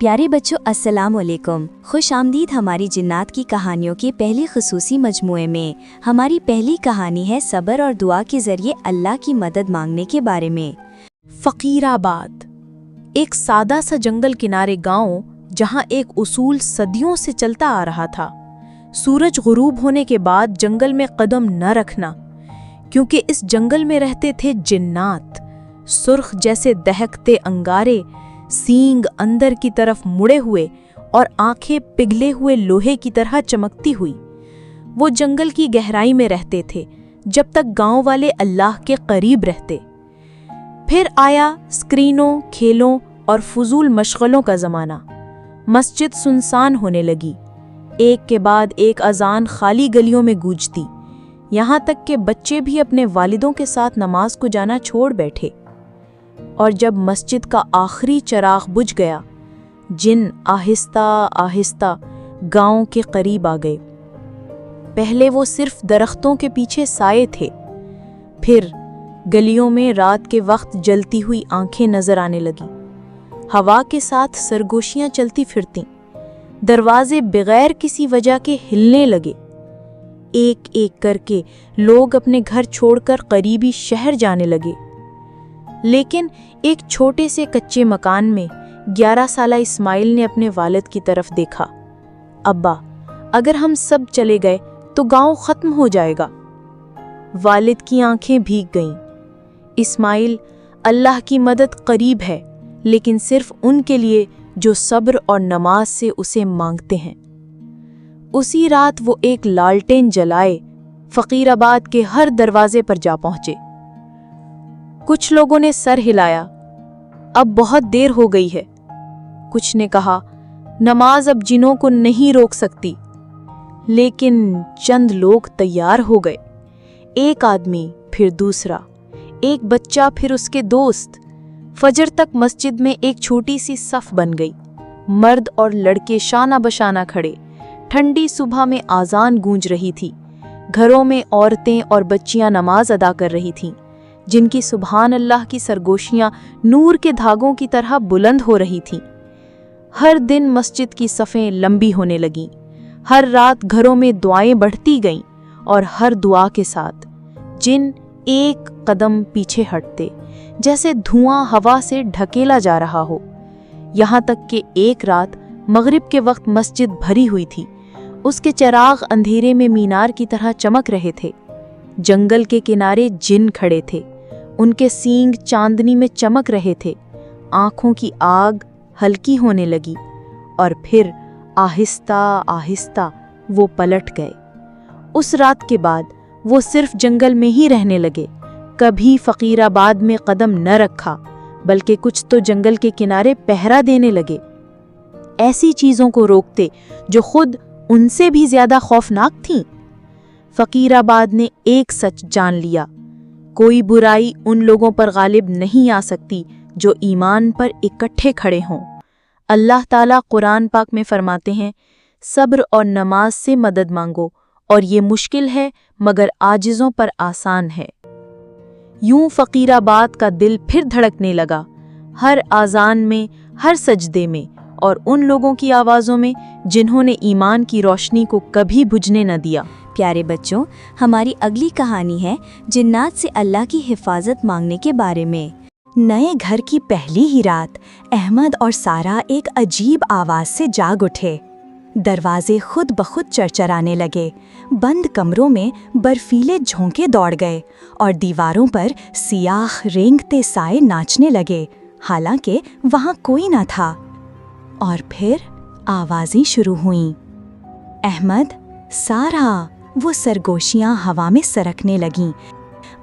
प्यारे बच्चों अस्सलाम वालेकुम, खुश आमदीद हमारी जिन्नात की कहानियों के पहले खसूसी मजमूए में। हमारी पहली कहानी है सब्र और दुआ के जरिए अल्लाह की मदद मांगने के बारे में। फकीराबाद, एक सादा सा जंगल किनारे गांव जहां एक उसूल सदियों से चलता आ रहा था। सूरज गुरूब होने के बाद जंगल में कदम न रखना, क्योंकि इस जंगल में रहते थे जिन्नात। सुर्ख जैसे दहकते अंगारे, सींग अंदर की तरफ मुड़े हुए और आंखें पिघले हुए लोहे की तरह चमकती हुई। वो जंगल की गहराई में रहते थे जब तक गांव वाले अल्लाह के करीब रहते। फिर आया स्क्रीनों, खेलों और फजूल मशगलों का ज़माना। मस्जिद सुनसान होने लगी। एक के बाद एक अजान खाली गलियों में गूंजती, यहाँ तक कि बच्चे भी अपने वालिदों के साथ नमाज को जाना छोड़ बैठे। और जब मस्जिद का आखिरी चराग बुझ गया, जिन आहिस्ता आहिस्ता गांव के करीब आ गए। पहले वो सिर्फ दरख्तों के पीछे साए थे, फिर गलियों में रात के वक्त जलती हुई आंखें नजर आने लगी। हवा के साथ सरगोशियां चलती फिरती, दरवाजे बगैर किसी वजह के हिलने लगे। एक एक करके लोग अपने घर छोड़कर करीबी शहर जाने लगे। लेकिन एक छोटे से कच्चे मकान में 11 साला इस्माइल ने अपने वालिद की तरफ देखा। अब्बा, अगर हम सब चले गए तो गांव खत्म हो जाएगा। वालिद की आंखें भीग गईं। इस्माइल, अल्लाह की मदद करीब है, लेकिन सिर्फ उनके लिए जो सब्र और नमाज से उसे मांगते हैं। उसी रात वो एक लालटेन जलाए फकीराबाद के हर दरवाजे पर जा पहुंचे। कुछ लोगों ने सर हिलाया, अब बहुत देर हो गई है। कुछ ने कहा, नमाज अब जिनों को नहीं रोक सकती। लेकिन चंद लोग तैयार हो गए। एक आदमी, फिर दूसरा, एक बच्चा, फिर उसके दोस्त। फजर तक मस्जिद में एक छोटी सी सफ बन गई। मर्द और लड़के शाना बशाना खड़े। ठंडी सुबह में आजान गूंज रही थी। घरों में औरतें और बच्चियां नमाज अदा कर रही थीं, जिनकी सुबहान अल्लाह की सरगोशियां नूर के धागों की तरह बुलंद हो रही थीं। हर दिन मस्जिद की सफ़ें लंबी होने लगीं। हर रात घरों में दुआएं बढ़ती गईं, और हर दुआ के साथ जिन एक कदम पीछे हटते, जैसे धुआं हवा से ढकेला जा रहा हो। यहाँ तक कि एक रात मगरिब के वक्त मस्जिद भरी हुई थी। उसके चिराग अंधेरे में मीनार की तरह चमक रहे थे। जंगल के किनारे जिन खड़े थे, उनके सींग चांदनी में चमक रहे थे। आंखों की आग हल्की होने लगी, और फिर आहिस्ता आहिस्ता वो पलट गए। उस रात के बाद वो सिर्फ जंगल में ही रहने लगे। कभी फकीराबाद में कदम न रखा, बल्कि कुछ तो जंगल के किनारे पहरा देने लगे, ऐसी चीज़ों को रोकते जो खुद उनसे भी ज्यादा खौफनाक थीं। फकीराबाद ने एक सच जान लिया, कोई बुराई उन लोगों पर गालिब नहीं आ सकती जो ईमान पर इकट्ठे खड़े हों। अल्लाह ताला कुरान पाक में फरमाते हैं, सब्र और नमाज से मदद मांगो, और ये मुश्किल है मगर आजिज़ों पर आसान है। यूं फकीराबाद का दिल फिर धड़कने लगा, हर आज़ान में, हर सजदे में, और उन लोगों की आवाज़ों में जिन्होंने ईमान की रोशनी को कभी बुझने न दिया। प्यारे बच्चों, हमारी अगली कहानी है जिन्नात से अल्लाह की हिफाजत मांगने के बारे में। नए घर की पहली ही रात अहमद और सारा एक अजीब आवाज़ से जाग उठे। दरवाजे खुद ब खुद चरचराने लगे। बंद कमरों में बर्फीले झोंके दौड़ गए, और दीवारों पर सियाह रेंगते साए नाचने लगे, हालांकि वहाँ कोई न था। और फिर आवाज़ें शुरू हुईं। अहमद, सारा, वो सरगोशियां हवा में सरकने लगीं,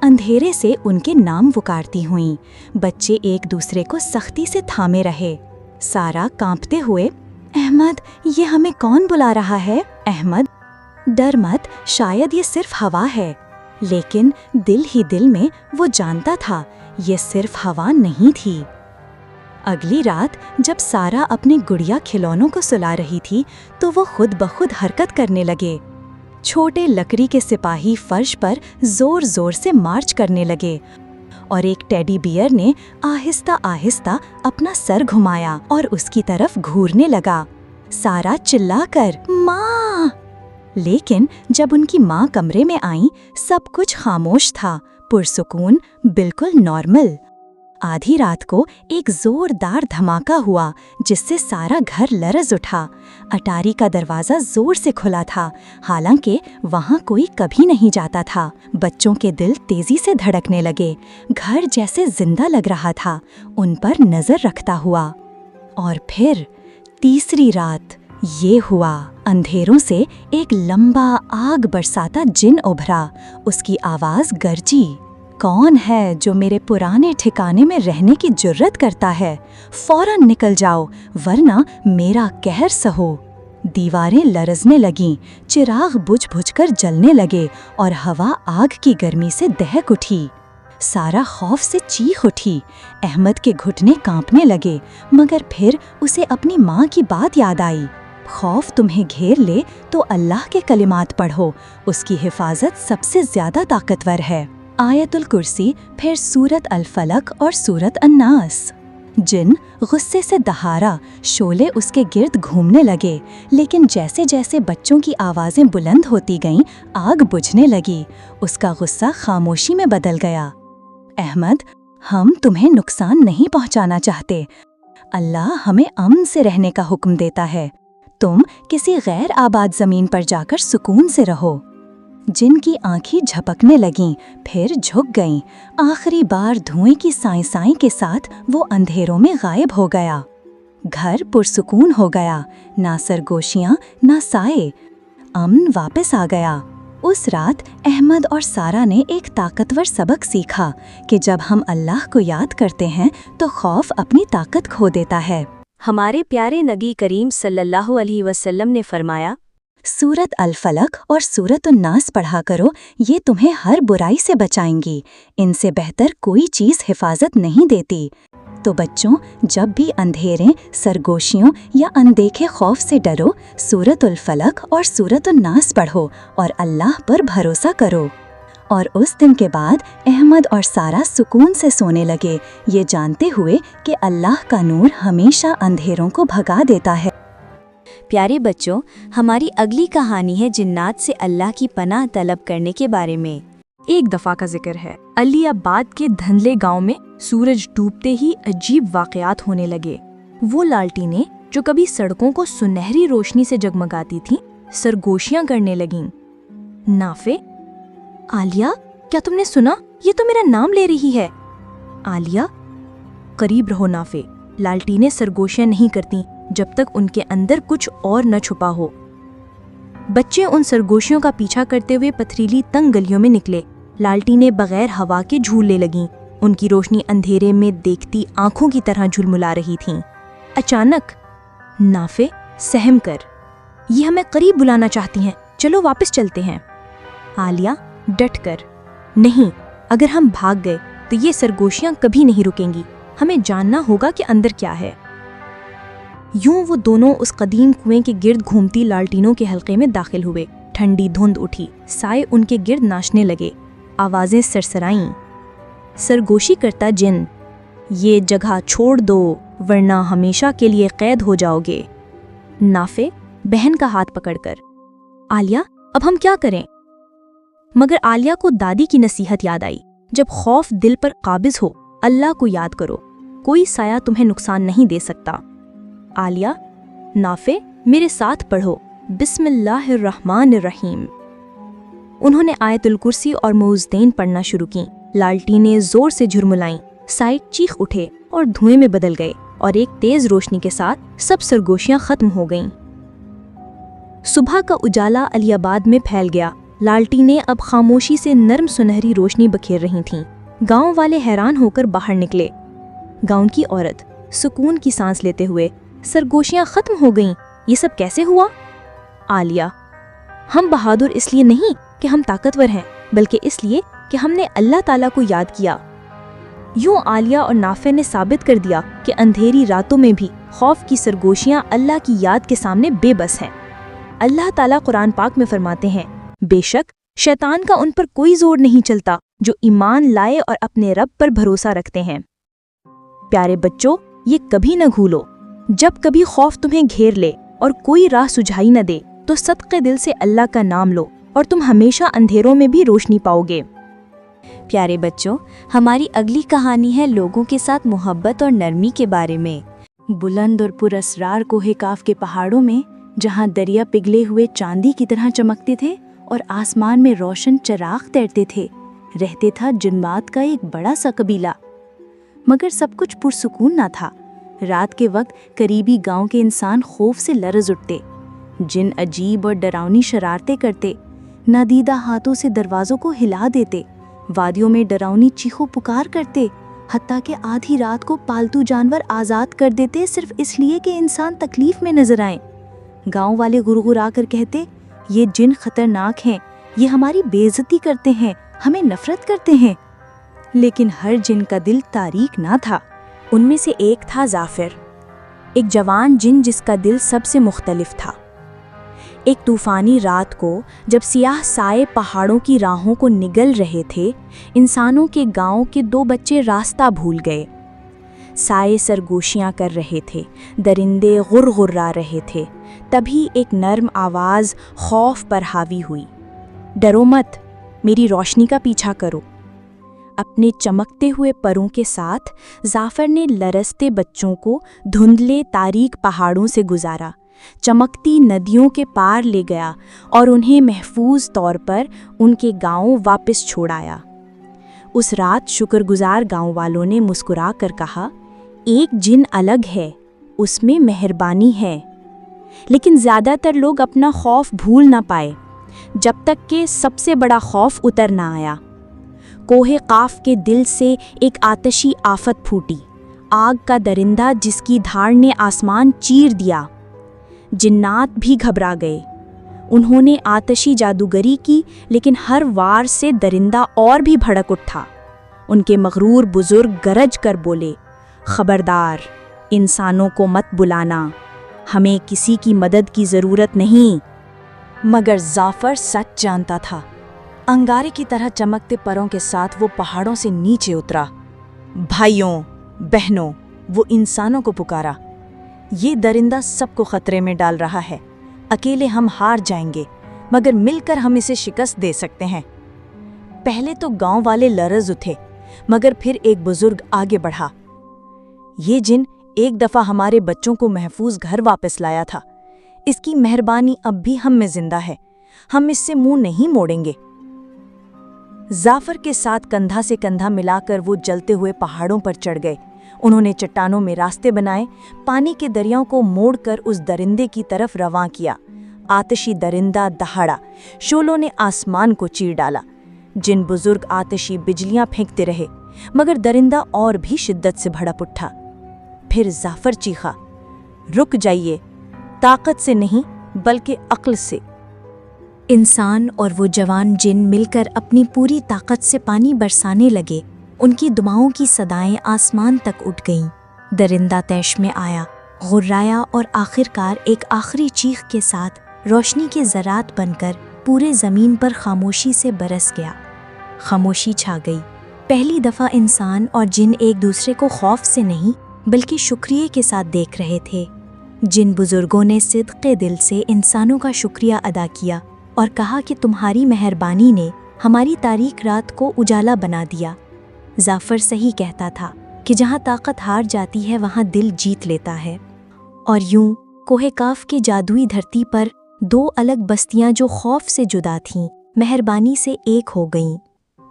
अंधेरे से उनके नाम पुकारती हुईं। बच्चे एक दूसरे को सख्ती से थामे रहे। सारा कांपते हुए, अहमद, ये हमें कौन बुला रहा है? अहमद, डर मत, शायद ये सिर्फ हवा है। लेकिन दिल ही दिल में वो जानता था ये सिर्फ हवा नहीं थी। अगली रात जब सारा अपने गुड़िया खिलौनों को सुला रही थी, तो वो खुद ब खुद हरकत करने लगे। छोटे लकड़ी के सिपाही फर्श पर जोर जोर से मार्च करने लगे, और एक टेडी बियर ने आहिस्ता आहिस्ता अपना सर घुमाया और उसकी तरफ घूरने लगा। सारा चिल्लाकर माँ। लेकिन जब उनकी माँ कमरे में आई, सब कुछ खामोश था, पुरसुकून, बिल्कुल नॉर्मल। आधी रात को एक जोरदार धमाका हुआ जिससे सारा घर लरज उठा। अटारी का दरवाज़ा जोर से खुला था, हालांकि वहाँ कोई कभी नहीं जाता था। बच्चों के दिल तेज़ी से धड़कने लगे, घर जैसे जिंदा लग रहा था, उन पर नज़र रखता हुआ। और फिर तीसरी रात ये हुआ। अंधेरों से एक लंबा आग बरसाता जिन उभरा। उसकी आवाज़ गरजी, कौन है जो मेरे पुराने ठिकाने में रहने की जुर्रत करता है? फौरन निकल जाओ, वरना मेरा कहर सहो। दीवारें लरजने लगीं, चिराग बुझ-बुझ कर जलने लगे और हवा आग की गर्मी से दहक उठी। सारा खौफ से चीख उठी। अहमद के घुटने कांपने लगे, मगर फिर उसे अपनी माँ की बात याद आई। खौफ तुम्हें घेर ले तो अल्लाह के कलिमात पढ़ो, उसकी हिफाजत सबसे ज्यादा ताकतवर है। आयतुल कुर्सी, फिर सूरत अल फलक और सूरत अन्नास। जिन गुस्से से दहाड़ा, शोले उसके गिर्द घूमने लगे, लेकिन जैसे जैसे बच्चों की आवाज़ें बुलंद होती गईं, आग बुझने लगी। उसका गुस्सा खामोशी में बदल गया। अहमद, हम तुम्हें नुकसान नहीं पहुंचाना चाहते। अल्लाह हमें अमन से रहने का हुक्म देता है। तुम किसी गैर आबाद ज़मीन पर जाकर सुकून से रहो। जिनकी आंखें झपकने लगीं, फिर झुक गईं। आखिरी बार धुएं की साई के साथ वो अंधेरों में गायब हो गया। घर पुरसुकून हो गया, ना सरगोशियाँ ना साए। अमन वापस आ गया। उस रात अहमद और सारा ने एक ताकतवर सबक सीखा कि जब हम अल्लाह को याद करते हैं तो खौफ अपनी ताकत खो देता है। हमारे प्यारे नबी करीम सल्लल्लाहु अलैहि वसल्लम ने फरमाया, सूरत अल फलक और सूरत अन्नास पढ़ा करो, ये तुम्हें हर बुराई से बचाएंगी। इनसे बेहतर कोई चीज़ हिफाजत नहीं देती। तो बच्चों, जब भी अंधेरे, सरगोशियों या अनदेखे खौफ से डरो, सूरत अल फलक और सूरत अन्नास पढ़ो और अल्लाह पर भरोसा करो। और उस दिन के बाद अहमद और सारा सुकून से सोने लगे, ये जानते हुए कि अल्लाह का नूर हमेशा अंधेरों को भगा देता है। प्यारे बच्चों, हमारी अगली कहानी है जिन्नात से अल्लाह की पनाह तलब करने के बारे में। एक दफ़ा का जिक्र है, अलीआबाद के धंधले गांव में सूरज डूबते ही अजीब वाक़यात होने लगे। वो लालटीनें जो कभी सड़कों को सुनहरी रोशनी से जगमगाती थीं, सरगोशियां करने लगीं। नाफे, आलिया, क्या तुमने सुना? ये तो मेरा नाम ले रही है। आलिया, करीब रहो नाफे, लालटीनें सरगोशियां नहीं करती जब तक उनके अंदर कुछ और न छुपा हो। बच्चे उन सरगोशियों का पीछा करते हुए पथरीली तंग गलियों में निकले। लालटीनें बगैर हवा के झूलने लगीं। उनकी रोशनी अंधेरे में देखती आंखों की तरह झुलमुला रही थीं। अचानक, नाफे, सहम कर, ये हमें करीब बुलाना चाहती हैं, चलो वापस चलते हैं। आलिया, डट कर, नहीं, अगर हम भाग गए तो ये सरगोशियां कभी नहीं रुकेंगी, हमें जानना होगा कि अंदर क्या है। यूं वो दोनों उस कदीम कुएं के गिर्द घूमती लालटीनों के हल्के में दाखिल हुए। ठंडी धुंध उठी, साए उनके गिर्द नाचने लगे, आवाजें सरसराईं। सरगोशी करता जिन, ये जगह छोड़ दो वरना हमेशा के लिए कैद हो जाओगे। नाफे, बहन का हाथ पकड़कर, आलिया, अब हम क्या करें? मगर आलिया को दादी की नसीहत याद आई, जब खौफ दिल पर काबिज हो, अल्लाह को याद करो, कोई साया तुम्हें नुकसान नहीं दे सकता। आलिया, नाफे, मेरे साथ पढ़ो, बिस्मिल्लाहिर्रहमानिर्रहीम। उन्होंने आयतुल कुर्सी और मऊज़दैन पढ़ना शुरू की। लालटीनें जोर से झुरमुलाईं, साइड चीख उठे और धुएं में बदल गए, और एक तेज रोशनी के साथ सब सरगोशियां खत्म हो गईं। सुबह का उजाला अलीआबाद में फैल गया। लालटीनें अब खामोशी से नरम सुनहरी रोशनी बखेर रही थीं। गांव वाले हैरान होकर बाहर निकले। गांव की औरत सुकून की सांस लेते हुए, सरगोशियां खत्म हो गईं, ये सब कैसे हुआ? आलिया, हम बहादुर इसलिए नहीं कि हम ताकतवर हैं, बल्कि इसलिए कि हमने अल्लाह ताला को याद किया। यूं आलिया और नाफे ने साबित कर दिया कि अंधेरी रातों में भी खौफ की सरगोशियां अल्लाह की याद के सामने बेबस हैं। अल्लाह ताला कुरान पाक में फरमाते हैं, बेशक शैतान का उन पर कोई जोर नहीं चलता, جو ایمان لائے اور اپنے رب پر بھروسہ رکھتے ہیں۔ پیارے بچوں، یہ کبھی نہ بھولو، جب کبھی خوف تمہیں گھیر لے اور کوئی راہ سجھائی نہ دے تو صدقے دل سے اللہ کا نام لو اور تم ہمیشہ اندھیروں میں بھی روشنی پاؤ گے۔ پیارے بچوں، ہماری اگلی کہانی ہے لوگوں کے ساتھ محبت اور نرمی کے بارے میں۔ بلند اور پراسرار کوہ کاف کے پہاڑوں میں، جہاں دریا پگھلے ہوئے چاندی کی طرح چمکتے تھے اور آسمان میں روشن چراغ تیرتے تھے، رہتے تھا جنات کا ایک بڑا سا قبیلہ۔ مگر سب کچھ پرسکون نہ تھا۔ رات کے وقت قریبی گاؤں کے انسان خوف سے لرز اٹھتے، جن عجیب اور ڈراؤنی شرارتیں کرتے، نادیدہ ہاتھوں سے دروازوں کو ہلا دیتے، وادیوں میں ڈراؤنی چیخو پکار کرتے، حتیٰ کہ آدھی رات کو پالتو جانور آزاد کر دیتے صرف اس لیے کہ انسان تکلیف میں نظر آئیں۔ گاؤں والے گڑگڑا کر کہتے، یہ جن خطرناک ہیں، یہ ہماری بے عزتی کرتے ہیں، ہمیں نفرت کرتے ہیں۔ لیکن ہر جن کا دل تاریک نہ تھا۔ ان میں سے ایک تھا ظافر، ایک جوان جن جس کا دل سب سے مختلف تھا۔ ایک طوفانی رات کو جب سیاہ سائے پہاڑوں کی راہوں کو نگل رہے تھے، انسانوں کے گاؤں کے 2 بچے راستہ بھول گئے۔ سائے سرگوشیاں کر رہے تھے، درندے غرغرا رہے تھے، تبھی ایک نرم آواز خوف پر حاوی ہوئی۔ ڈرو مت، میری روشنی کا پیچھا کرو۔ اپنے چمکتے ہوئے پروں کے ساتھ ظافر نے لرزتے بچوں کو دھندلے تاریک پہاڑوں سے گزارا، چمکتی ندیوں کے پار لے گیا اور انہیں محفوظ طور پر ان کے گاؤں واپس چھوڑایا۔ اس رات شکر گزار گاؤں والوں نے مسکرا کر کہا، ایک جن الگ ہے، اس میں مہربانی ہے۔ لیکن زیادہ تر لوگ اپنا خوف بھول نہ پائے، جب تک کہ سب سے بڑا خوف اتر نہ آیا۔ کوہ قاف کے دل سے ایک آتشی آفت پھوٹی، آگ کا درندہ جس کی دھاڑ نے آسمان چیر دیا۔ جنات بھی گھبرا گئے۔ انہوں نے آتشی جادوگری کی، لیکن ہر وار سے درندہ اور بھی بھڑک اٹھا۔ ان کے مغرور بزرگ گرج کر بولے، خبردار، انسانوں کو مت بلانا، ہمیں کسی کی مدد کی ضرورت نہیں۔ مگر ظافر سچ جانتا تھا۔ انگارے کی طرح چمکتے پروں کے ساتھ وہ پہاڑوں سے نیچے اترا۔ بھائیوں، بہنوں، وہ انسانوں کو پکارا، یہ درندہ سب کو خطرے میں ڈال رہا ہے۔ اکیلے ہم ہار جائیں گے، مگر مل کر ہم اسے شکست دے سکتے ہیں۔ پہلے تو گاؤں والے لرز اٹھے، مگر پھر ایک بزرگ آگے بڑھا، یہ جن ایک دفعہ ہمارے بچوں کو محفوظ گھر واپس لایا تھا، اس کی مہربانی اب بھی ہم میں زندہ ہے، ہم اس سے منہ نہیں موڑیں گے۔ ظافر کے ساتھ کندھا سے کندھا ملا کر وہ جلتے ہوئے پہاڑوں پر چڑھ گئے۔ انہوں نے چٹانوں میں راستے بنائے، پانی کے دریاؤں کو موڑ کر اس درندے کی طرف رواں کیا۔ آتشی درندہ دہاڑا، شعلوں نے آسمان کو چیر ڈالا۔ جن بزرگ آتشی بجلیاں پھینکتے رہے، مگر درندہ اور بھی شدت سے بھڑک اٹھا۔ پھر ظافر چیخا، رک جائیے، طاقت سے نہیں بلکہ عقل سے۔ انسان اور وہ جوان جن مل کر اپنی پوری طاقت سے پانی برسانے لگے۔ ان کی دعاؤں کی صدائیں آسمان تک اٹھ گئیں۔ درندہ طیش میں آیا، غرایا اور آخرکار ایک آخری چیخ کے ساتھ روشنی کے ذرات بن کر پورے زمین پر خاموشی سے برس گیا۔ خاموشی چھا گئی۔ پہلی دفعہ انسان اور جن ایک دوسرے کو خوف سے نہیں بلکہ شکریہ کے ساتھ دیکھ رہے تھے۔ جن بزرگوں نے صدقے دل سے انسانوں کا شکریہ ادا کیا اور کہا کہ تمہاری مہربانی نے ہماری تاریک رات کو اجالا بنا دیا۔ ظافر صحیح کہتا تھا کہ جہاں طاقت ہار جاتی ہے وہاں دل جیت لیتا ہے۔ اور یوں کوہ کاف کی جادوئی دھرتی پر 2 الگ بستیاں جو خوف سے جدا تھیں، مہربانی سے ایک ہو گئیں۔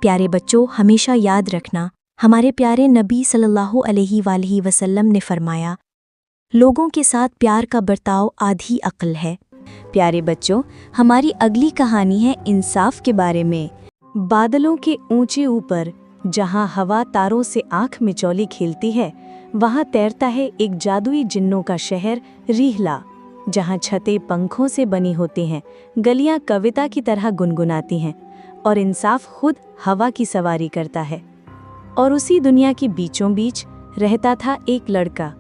پیارے بچوں، ہمیشہ یاد رکھنا، ہمارے پیارے نبی صلی اللہ علیہ وآلہ وسلم نے فرمایا، لوگوں کے ساتھ پیار کا برتاؤ آدھی عقل ہے۔ پیارے بچوں، ہماری اگلی کہانی ہے انصاف کے بارے میں۔ بادلوں کے اونچے اوپر جہاں ہوا تاروں سے آنکھ مچولی کھیلتی ہے، وہاں تیرتا ہے ایک جادوئی جنوں کا شہر ریحلہ، جہاں چھتیں پنکھوں سے بنی ہوتی ہیں، گلیاں کویتا کی طرح گنگناتی ہیں، اور انصاف خود ہوا کی سواری کرتا ہے۔ اور اسی دنیا کے بیچوں بیچ رہتا تھا ایک لڑکا،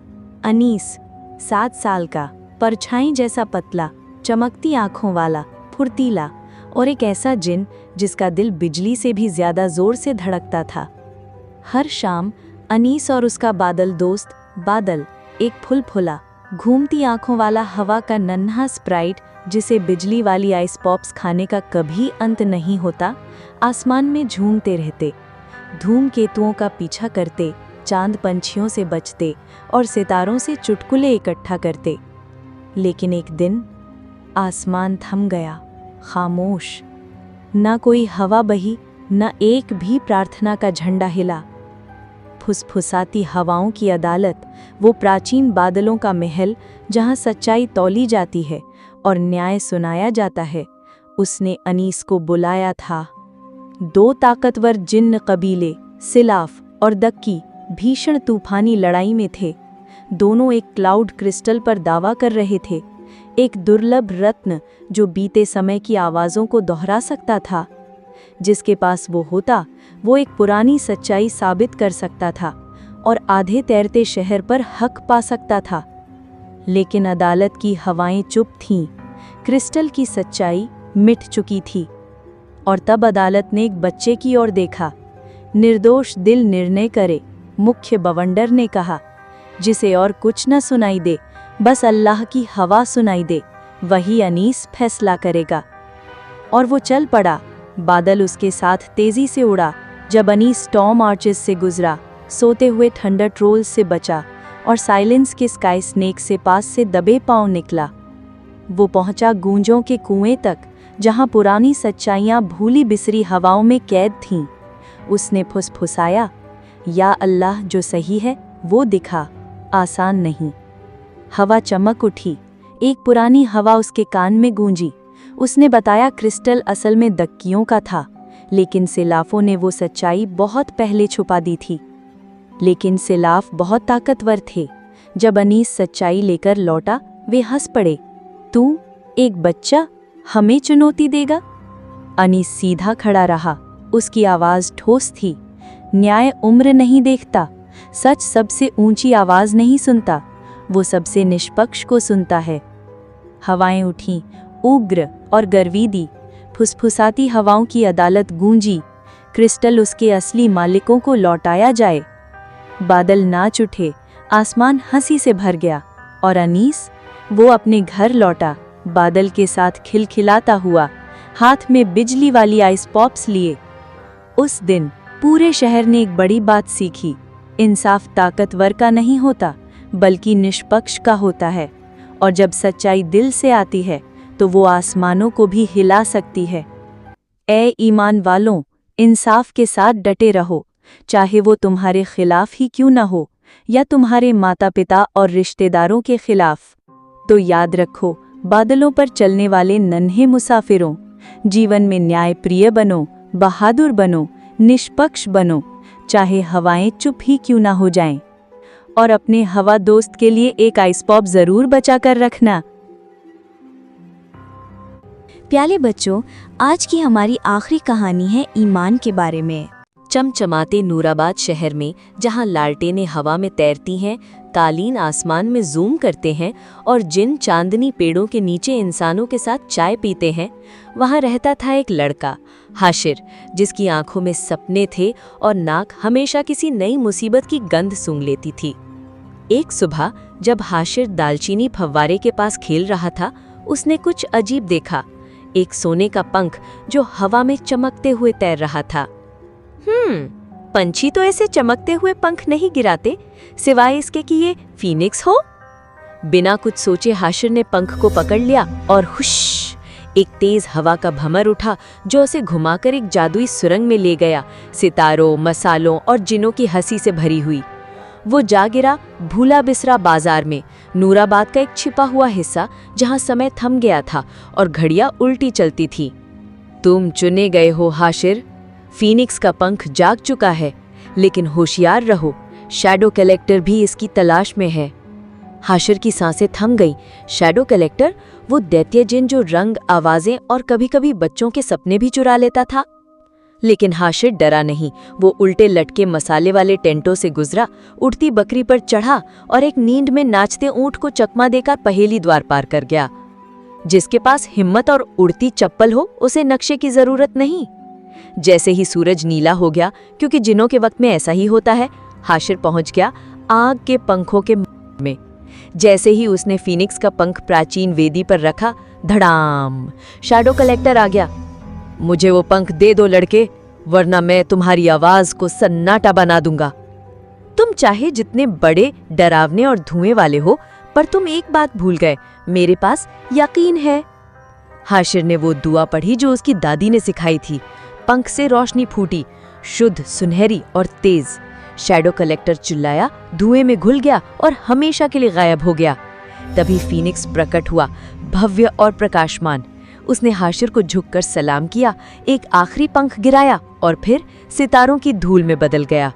انیس، 7 سال کا، پرچھائی جیسا پتلا، چمکتی آنکھوں والا، پھرتیلا، और एक ऐसा जिन जिसका दिल बिजली से भी ज्यादा जोर से धड़कता था। हर शाम अनीस और उसका बादल दोस्त बादल, एक फुलफुला घूमती आंखों वाला हवा का नन्हा स्प्राइट जिसे बिजली वाली आइस पॉप्स खाने का कभी अंत नहीं होता, आसमान में झूमते रहते, धूमकेतुओं का पीछा करते, चांद पंछियों से बचते और सितारों से चुटकुले इकट्ठा करते। लेकिन एक दिन आसमान थम गया, खामोश। न कोई हवा बही, न एक भी प्रार्थना का झंडा हिला। फुसफुसाती हवाओं की अदालत, वो प्राचीन बादलों का महल जहां सच्चाई तौली जाती है और न्याय सुनाया जाता है, उसने अनीस को बुलाया था। 2 ताकतवर जिन्न कबीले सिलाफ और दक्की भीषण तूफानी लड़ाई में थे। दोनों एक क्लाउड क्रिस्टल पर दावा कर रहे थे, एक दुर्लभ रत्न जो बीते समय की आवाज़ों को दोहरा सकता था। जिसके पास वो होता, वो एक पुरानी सच्चाई साबित कर सकता था और आधे तैरते शहर पर हक पा सकता था। लेकिन अदालत की हवाएं चुप थीं, क्रिस्टल की सच्चाई मिट चुकी थी। और तब अदालत ने एक बच्चे की ओर देखा। निर्दोष दिल निर्णय करे, मुख्य बवंडर ने कहा, जिसे और कुछ न सुनाई दे, बस अल्लाह की हवा सुनाई दे, वही अनीस फैसला करेगा। और वो चल पड़ा। बादल उसके साथ तेजी से उड़ा। जब अनीस टॉम आर्चेस से गुजरा, सोते हुए थंडर ट्रोल्स से बचा और साइलेंस के स्काई स्नेक से पास से दबे पांव निकला। वो पहुंचा गूंजों के कुएं तक, जहां पुरानी सच्चाइयां भूली बिसरी हवाओं में कैद थीं। उसने फुसफुसाया, या अल्लाह, जो सही है वो दिखा। आसान नहीं। हवा चमक उठी। एक पुरानी हवा उसके कान में गूंजी। उसने बताया क्रिस्टल असल में दक्कियों का था, लेकिन सिलाफों ने वो सच्चाई बहुत पहले छुपा दी थी। लेकिन सिलाफ बहुत ताकतवर थे। जब अनीस सच्चाई लेकर लौटा, वे हंस पड़े। तू, एक बच्चा, हमें चुनौती देगा? अनीस सीधा खड़ा रहा। उसकी आवाज़ ठोस थी। न्याय उम्र नहीं देखता, सच सबसे ऊंची आवाज़ नहीं सुनता, वो सबसे निष्पक्ष को सुनता है। हवाएं उठीं, उग्र और गर्वीदी। फुसफुसाती हवाओं की अदालत गूंजी। क्रिस्टल उसके असली मालिकों को लौटाया जाए। बादल नाच उठे। आसमान हंसी से भर गया। और अनीस, वो अपने घर लौटा, बादल के साथ खिलखिलाता हुआ, हाथ में बिजली वाली आइस पॉप्स लिए। उस दिन पूरे शहर ने एक बड़ी बात सीखी। इंसाफ ताकतवर का नहीं होता, बल्कि निष्पक्ष का होता है। और जब सच्चाई दिल से आती है, तो वो आसमानों को भी हिला सकती है। ए ईमान वालों, इंसाफ के साथ डटे रहो, चाहे वो तुम्हारे खिलाफ ही क्यों न हो, या तुम्हारे माता पिता और रिश्तेदारों के खिलाफ। तो याद रखो, बादलों पर चलने वाले नन्हे मुसाफिरों, जीवन में न्यायप्रिय बनो, बहादुर बनो, निष्पक्ष बनो, चाहे हवाएं चुप ही क्यों ना हो जाएं। और अपने हवा दोस्त के लिए एक आइस पॉप जरूर बचा कर रखना। प्याले बच्चों, आज की हमारी आखिरी कहानी है ईमान के बारे में। चमचमाते नूराबाद शहर में, जहां लालटेनें हवा में तैरती हैं, कालीन आसमान में जूम करते हैं और जिन चांदनी पेड़ों के नीचे इंसानों के साथ चाय पीते हैं, वहां रहता था एक लड़का, हाशिर, जिसकी आंखों में सपने थे और नाक हमेशा किसी नई मुसीबत की गंध सूंघ लेती थी। एक सुबह जब हाशिर दालचीनी फव्वारे के पास खेल रहा था, उसने कुछ अजीब देखा। एक सोने का पंख जो हवा में चमकते हुए तैर रहा था। पंछी तो ऐसे चमकते हुए पंख नहीं गिराते, सिवाय इसके कि ये फीनिक्स हो। बिना कुछ सोचे हाशिर ने पंख को पकड़ लिया और हुश, एक तेज हवा का भंवर उठा जो उसे घुमाकर एक जादुई सुरंग में ले गया, सितारों, मसालों और जिनों की हंसी से भरी हुई। वो जा गिरा भूला बिसरा बाजार में, नूराबाद का एक छिपा हुआ हिस्सा जहां समय थम गया था और घड़ियां उल्टी चलती थी। तुम चुने गए हो हाशिर, फीनिक्स का पंख जाग चुका है, लेकिन होशियार रहो, शैडो कलेक्टर भी इसकी तलाश में है। हाशिर की सांसें थम गईं। शैडो कलेक्टर, वो दैत्य जिन जो रंग, आवाजें और कभी-कभी बच्चों के सपने भी चुरा लेता था। लेकिन हाशिर डरा नहीं। वो उल्टे लटके मसाले वाले टेंटों से गुजरा, उड़ती बकरी पर चढ़ा और एक नींद में नाचते ऊंट को चकमा देकर पहेली द्वार पार कर गया। जिसके पास हिम्मत और उड़ती चप्पल हो उसे नक्शे की जरूरत नहीं। जैसे ही सूरज नीला हो गया, क्योंकि जिनों के वक्त में ऐसा ही होता है, हाशिर पहुंच गया आग के पंखों के में। जैसे ही उसने फीनिक्स का पंख प्राचीन वेदी पर रखा, धड़ाम, शैडो कलेक्टर आ गया। मुझे वो पंख दे दो लड़के, वरना मैं तुम्हारी आवाज को सन्नाटा बना दूंगा। तुम चाहे जितने बड़े, डरावने और धुएं वाले हो, पर तुम एक बात भूल गए, मेरे पास यकीन है। हाशिर ने वो दुआ पढ़ी जो उसकी दादी ने सिखाई थी। पंख से रोशनी फूटी, शुद्ध, सुनहरी और तेज। शैडो कलेक्टर चिल्लाया, धुएं में घुल गया और हमेशा के लिए गायब हो गया। तभी फीनिक्स प्रकट हुआ, भव्य और प्रकाशमान। उसने हाशिर को झुककर सलाम किया, एक आखिरी पंख गिराया और फिर सितारों की धूल में बदल गया।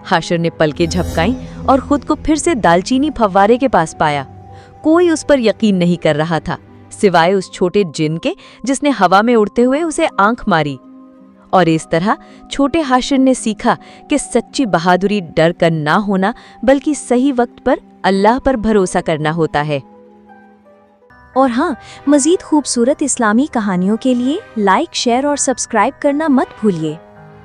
हाशिर ने पलकें झपकाईं और खुद को फिर से दालचीनी फव्वारे के पास पाया। कोई उस पर यकीन नहीं कर रहा था, सिवाय उस छोटे जिन के जिसने हवा में उड़ते हुए उसे आंख मारी। और इस तरह छोटे हाशिर ने सीखा कि सच्ची बहादुरी डर कर ना होना, बल्कि सही वक्त पर अल्लाह पर भरोसा करना होता है। और हाँ, मज़ीद खूबसूरत इस्लामी कहानियों के लिए लाइक, शेयर और सब्सक्राइब करना मत भूलिए।